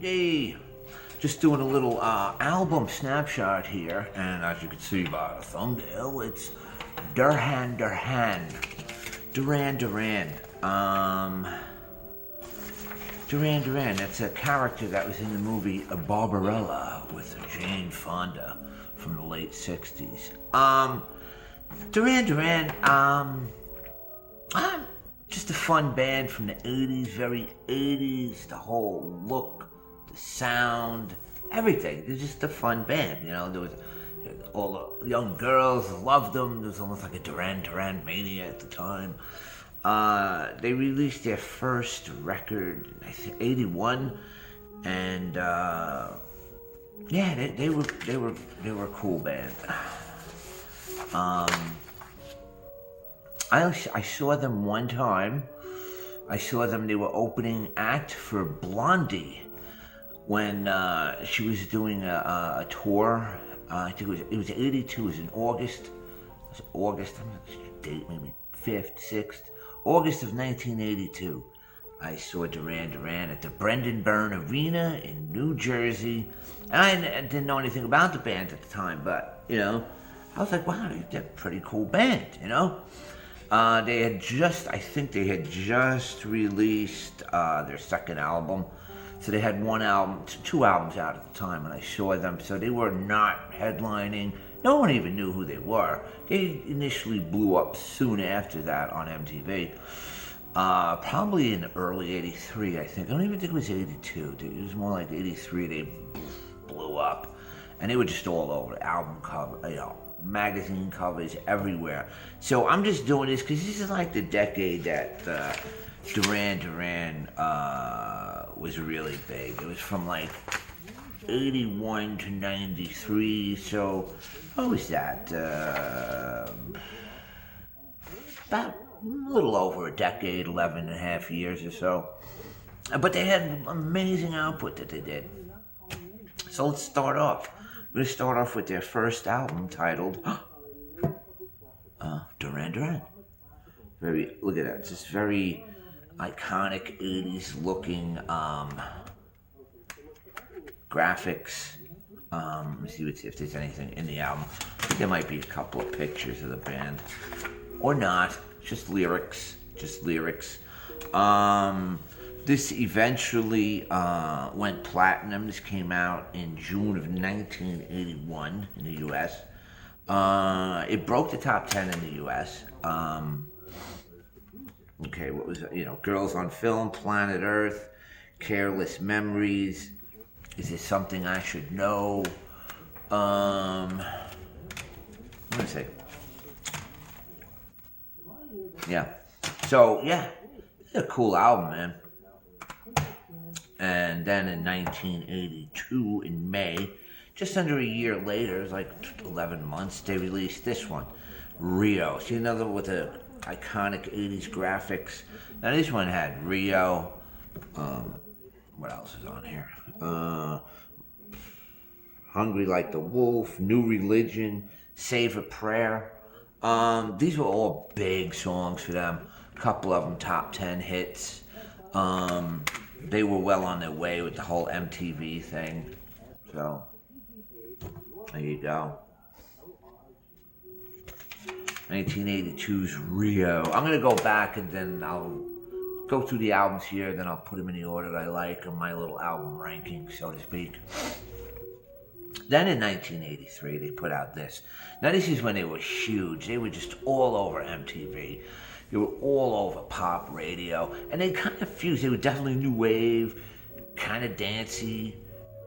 Yay! Just doing a little album snapshot here, and as you can see by the thumbnail, it's Duran-A. Duran-A. Duran-A, that's a character that was in the movie Barbarella with Jane Fonda from the late 60s. Duran-A, just a fun band from the 80s, very 80s, the whole look, the sound, everything. They're just a fun band, you know. There was all the young girls loved them. There was almost like a Duran mania at the time. They released their first record, I think, '81, and they were a cool band. I saw them one time. They were opening act for Blondie when she was doing a tour. I think it was '82. It was in August. It was August. I'm not sure the date, maybe 5th, 6th. August of 1982. I saw Duran-A at the Brendan Byrne Arena in New Jersey. And I didn't know anything about the band at the time, but, you know, I was like, wow, they're a pretty cool band, you know? I think they had just released their second album. So they had two albums out at the time when I saw them. So they were not headlining. No one even knew who they were. They initially blew up soon after that on MTV. Probably in early '83, I think. I don't even think it was '82. It was more like '83. They blew up. And they were just all over. Album cover, you know, magazine covers everywhere. So I'm just doing this because this is like the decade that Duran-A was really big. It was from like '81 to '93, so what was that? About a little over a decade, 11 and a half years or so. But they had amazing output that they did. So let's start off. We're going to start off with their first album titled Duran-A. Look at that. It's just very iconic 80s looking graphics. Let me see if there's anything in the album. I think there might be a couple of pictures of the band. Or not. Just lyrics. This eventually went platinum. This came out in June of 1981 in the U.S. It broke the top 10 in the U.S. Okay, what was it? You know, Girls on Film, Planet Earth, Careless Memories, Is It Something I Should Know? Let me see. Yeah. So, yeah, it's a cool album, man. And then in 1982, in May, just under a year later, it was like 11 months, they released this one, Rio. See, another with the iconic 80s graphics. Now, this one had Rio. What else is on here? Hungry Like the Wolf, New Religion, Save a Prayer. These were all big songs for them. A couple of them top 10 hits. They were well on their way with the whole MTV thing. So, there you go. 1982's Rio. I'm going to go back and then I'll go through the albums here, then I'll put them in the order that I like on my little album ranking, so to speak. Then in 1983, they put out this. Now, this is when they were huge. They were just all over MTV. They were all over pop radio. And they kind of fused. They were definitely new wave, kind of dancey,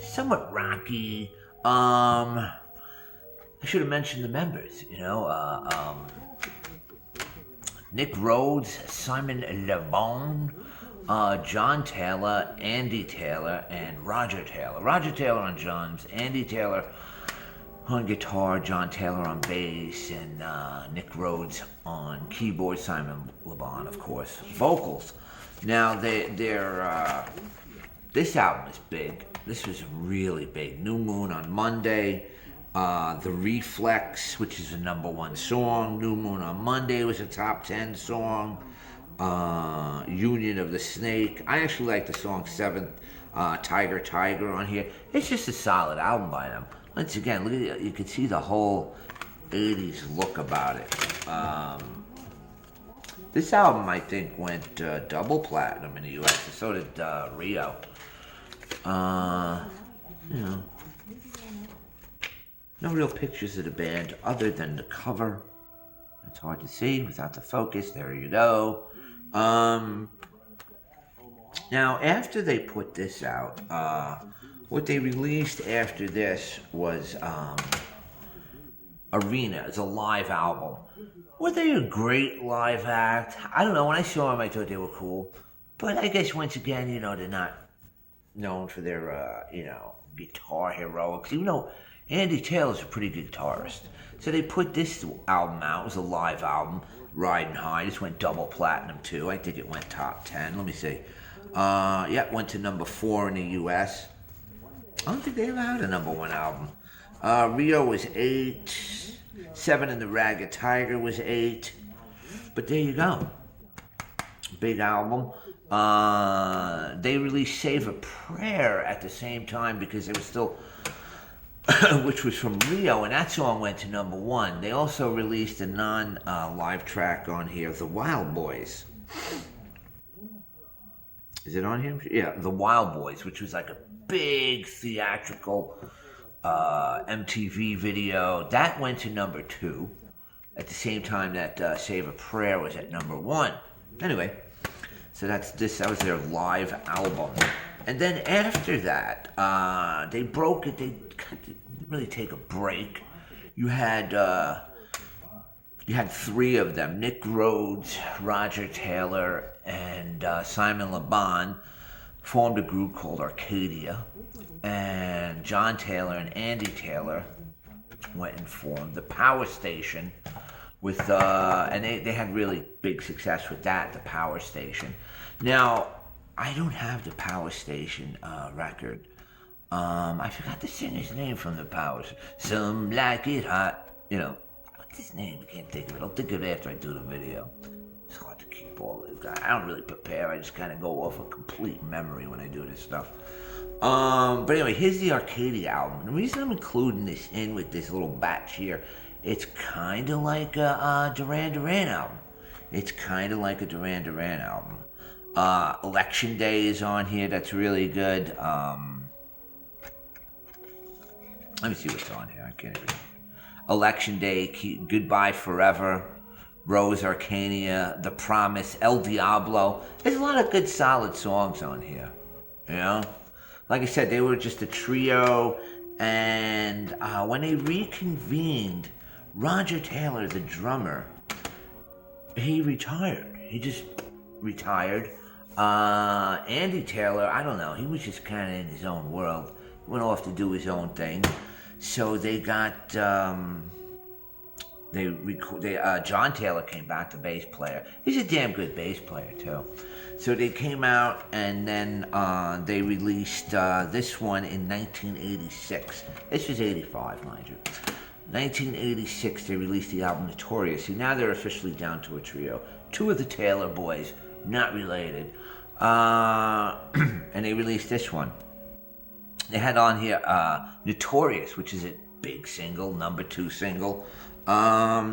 somewhat rocky. I should have mentioned the members, you know. Nick Rhodes, Simon Le Bon, John Taylor, Andy Taylor, and Roger Taylor. Roger Taylor on drums, Andy Taylor on guitar, John Taylor on bass, and Nick Rhodes on keyboard, Simon Le Bon, of course, vocals. Now, this album is big. This was really big. New Moon on Monday. The Reflex, which is a #1 song. New Moon on Monday was a top 10 song. Union of the Snake. I actually like the song 7th Tiger Tiger on here. It's just a solid album by them. Once again, look at it. You can see the whole 80s look about it. This album, I think, went double platinum in the U.S. So did Rio. You know, no real pictures of the band other than the cover. It's hard to see without the focus. There you go. Now, after they put this out, what they released after this was Arena. It's a live album. Were they a great live act? I don't know. When I saw them, I thought they were cool. But I guess, once again, you know, they're not known for their, you know, guitar heroics. Even though Andy Taylor's a pretty good guitarist. So they put this album out. It was a live album, Riding High. This went double platinum, too. I think it went top 10. Let me see. Yeah, it went to number 4 in the U.S. I don't think they ever had a number 1 album. Rio was 8. 7 in the Ragged Tiger was 8. But there you go. Big album. They released Save a Prayer at the same time because it was still, which was from Rio, and that song went to number 1. They also released a non-live track on here, The Wild Boys. Is it on here? Yeah, The Wild Boys, which was like a big theatrical MTV video. That went to number 2 at the same time that Save a Prayer was at number 1. Anyway, so that was their live album. And then after that, they broke it. They didn't really take a break. You had 3 of them: Nick Rhodes, Roger Taylor, and Simon Le Bon formed a group called Arcadia. And John Taylor and Andy Taylor went and formed the Power Station with, and they had really big success with that, the Power Station. Now, I don't have the Power Station record. I forgot the singer's name from the Power Station. Some Like It Hot. You know, what's his name? I can't think of it. I'll think of it after I do the video. It's hard to keep all this. I don't really prepare. I just kind of go off a complete memory when I do this stuff. But anyway, here's the Arcadia album. And the reason I'm including this in with this little batch here, it's kind of like a Duran-A album. It's kind of like a Duran-A album. Election Day is on here. That's really good. Let me see what's on here. I can't even. Election Day, Goodbye Forever, Rose Arcania, The Promise, El Diablo. There's a lot of good, solid songs on here. You know? Like I said, they were just a trio. And when they reconvened, Roger Taylor, the drummer, he retired. He just retired. Andy Taylor, I don't know. He was just kind of in his own world. Went off to do his own thing. So they got, John Taylor came back, the bass player. He's a damn good bass player, too. So they came out, and then they released this one in 1986. This was 85, mind you. 1986, they released the album Notorious. See, now they're officially down to a trio. 2 of the Taylor boys, not related. And they released this one. They had on here Notorious, which is a big single, number 2 single.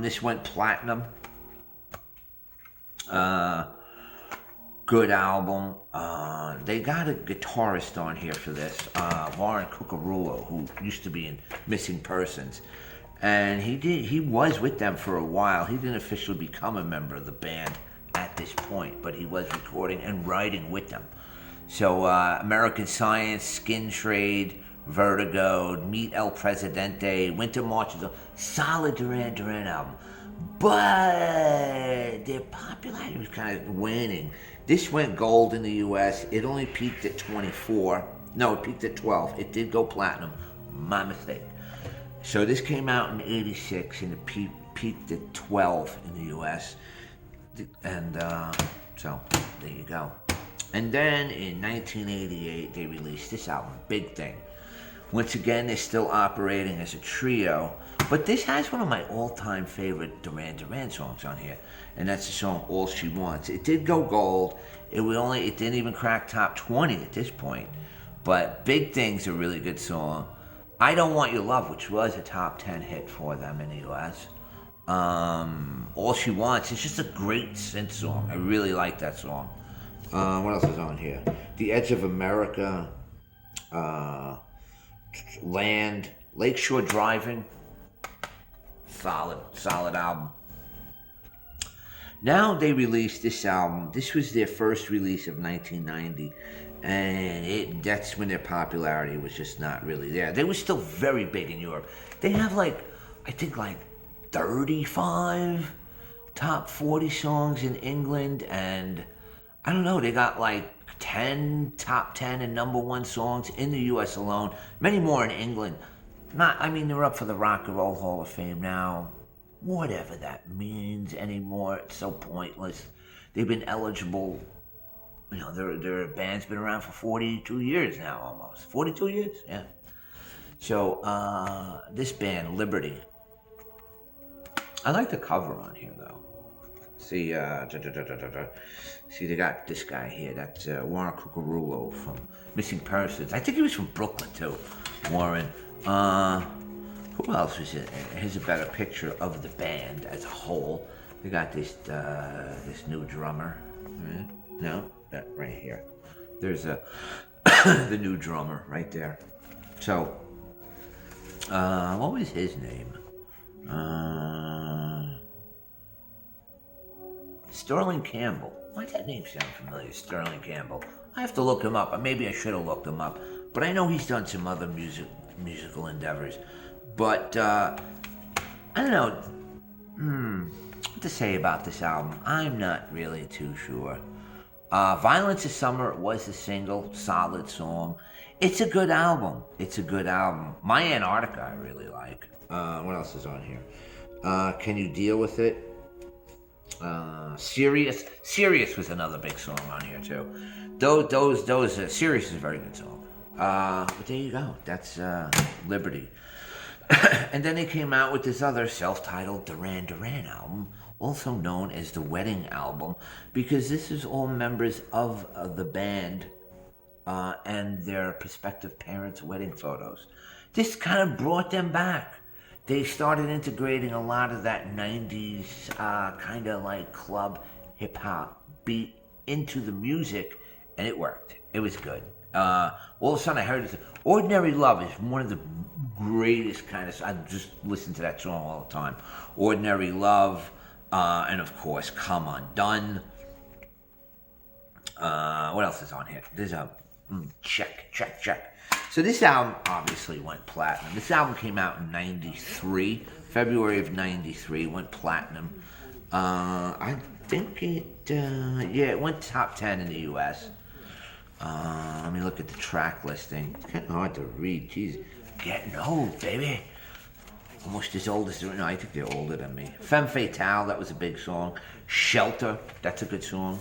This went platinum. Good album. They got a guitarist on here for this, Warren Cucurullo, who used to be in Missing Persons. And he was with them for a while. He didn't officially become a member of the band at this point, but he was recording and writing with them. So American Science, Skin Trade, Vertigo, Meet El Presidente, Winter Marches, solid Duran album. But their popularity was kind of waning. This went gold in the U.S. It only peaked at 24. No, it peaked at 12. It did go platinum. My mistake. So this came out in 86 and it peaked at 12 in the U.S. And so there you go. And then in 1988, they released this album, Big Thing. Once again, they're still operating as a trio, but this has one of my all-time favorite Duran songs on here, and that's the song All She Wants. It did go gold. It didn't even crack top 20 at this point, But Big Thing's a really good song. I Don't Want Your Love, which was a top 10 hit for them in the U.S. All She Wants, it's just a great synth song. I really like that song. What else is on here? The Edge of America, Land, Lakeshore Driving. Solid album. Now they released this album. This was their first release of 1990. And that's when their popularity was just not really there. They were still very big in Europe. They have I think 35 top 40 songs in England, and I don't know, they got 10 top 10 and number one songs in the US alone, many more in England. They're up for the Rock and Roll Hall of Fame now. Whatever that means anymore, it's so pointless. They've been eligible. Their band's been around for 42 years now, almost. 42 years? Yeah. So, this band, Liberty. I like the cover on here, though. See, see, they got this guy here. That's Warren Cucurullo from Missing Persons. I think he was from Brooklyn, too, Warren. Who else was it? Here's a better picture of the band as a whole. They got this new drummer. No? That right here. There's the new drummer right there. So, what was his name? Sterling Campbell. Why does that name sound familiar? Sterling Campbell. I have to look him up. Maybe I should have looked him up. But I know he's done some other musical endeavors. But, I don't know. What to say about this album? I'm not really too sure. Violence of Summer was a single, solid song. It's a good album. My Antarctica I really like. What else is on here? Can You Deal With It? Serious was another big song on here too. Serious is a very good song. But there you go. That's Liberty. And then they came out with this other self-titled Duran-A album, also known as the Wedding Album, because this is all members of the band and their prospective parents' wedding photos. This kind of brought them back. They started integrating a lot of that 90s kind of club hip-hop beat into the music, and it worked. It was good. All of a sudden I heard this. Ordinary Love is one of the greatest kind of... I just listen to that song all the time. Ordinary Love, and of course, Come Undone. What else is on here? There's a... check. So this album obviously went platinum. This album came out in 93, February of 93, went platinum. I think it went top 10 in the U.S. Let me look at the track listing. It's getting hard to read. Jeez, getting old, baby. Almost as old as... No, I think they're older than me. Femme Fatale, that was a big song. Shelter, that's a good song.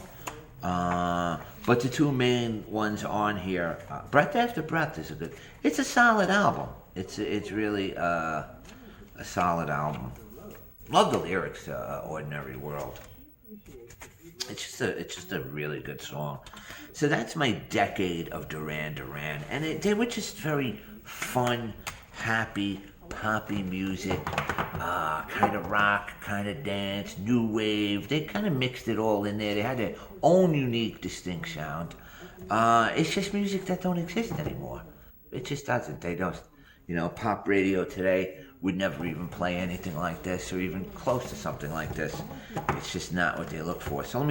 But the two main ones on here, Breath After Breath is a good... It's a solid album. It's really a solid album. Love the lyrics to Ordinary World. It's just a really good song. So that's my decade of Duran Duran, and they were just very fun, happy, poppy music, kind of rock, kind of dance, new wave. They kind of mixed it all in there. They had their own unique, distinct sound. It's just music that don't exist anymore. It just doesn't. They don't. Pop radio today would never even play anything like this or even close to something like this. It's just not what they look for. So let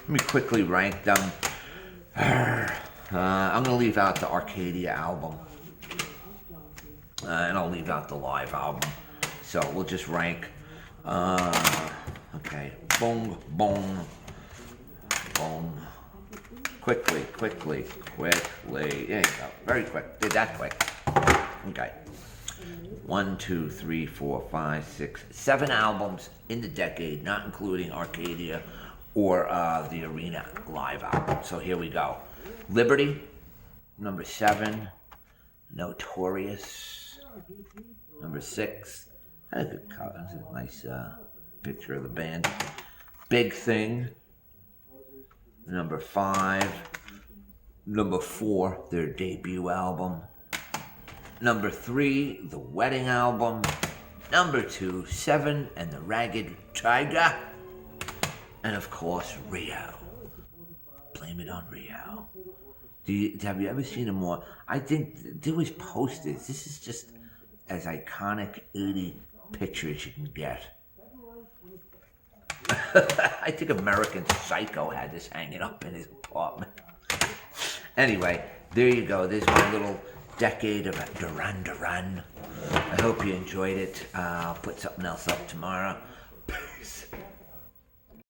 me quickly rank them. I'm going to leave out the Arcadia album. And I'll leave out the live album. So we'll just rank. Okay. Boom, boom, boom. Quickly. There you go. Very quick. Did that quick. Okay. 1, 2, 3, 4, 5, 6, 7 albums in the decade, not including Arcadia or the Arena live album. So here we go. Liberty, number 7. Notorious, number 6. That's a good cover. That's a nice picture of the band. Big Thing, number 5. Number 4, their debut album. Number 3, the wedding album. Number 2, Seven and the Ragged Tiger. And of course, Rio. Blame it on Rio. Have you ever seen a more? I think there was posters. This is just as iconic 80 picture as you can get. I think American Psycho had this hanging up in his apartment. Anyway, there you go. There's my little decade of Duran. I hope you enjoyed it. I'll put something else up tomorrow. Peace.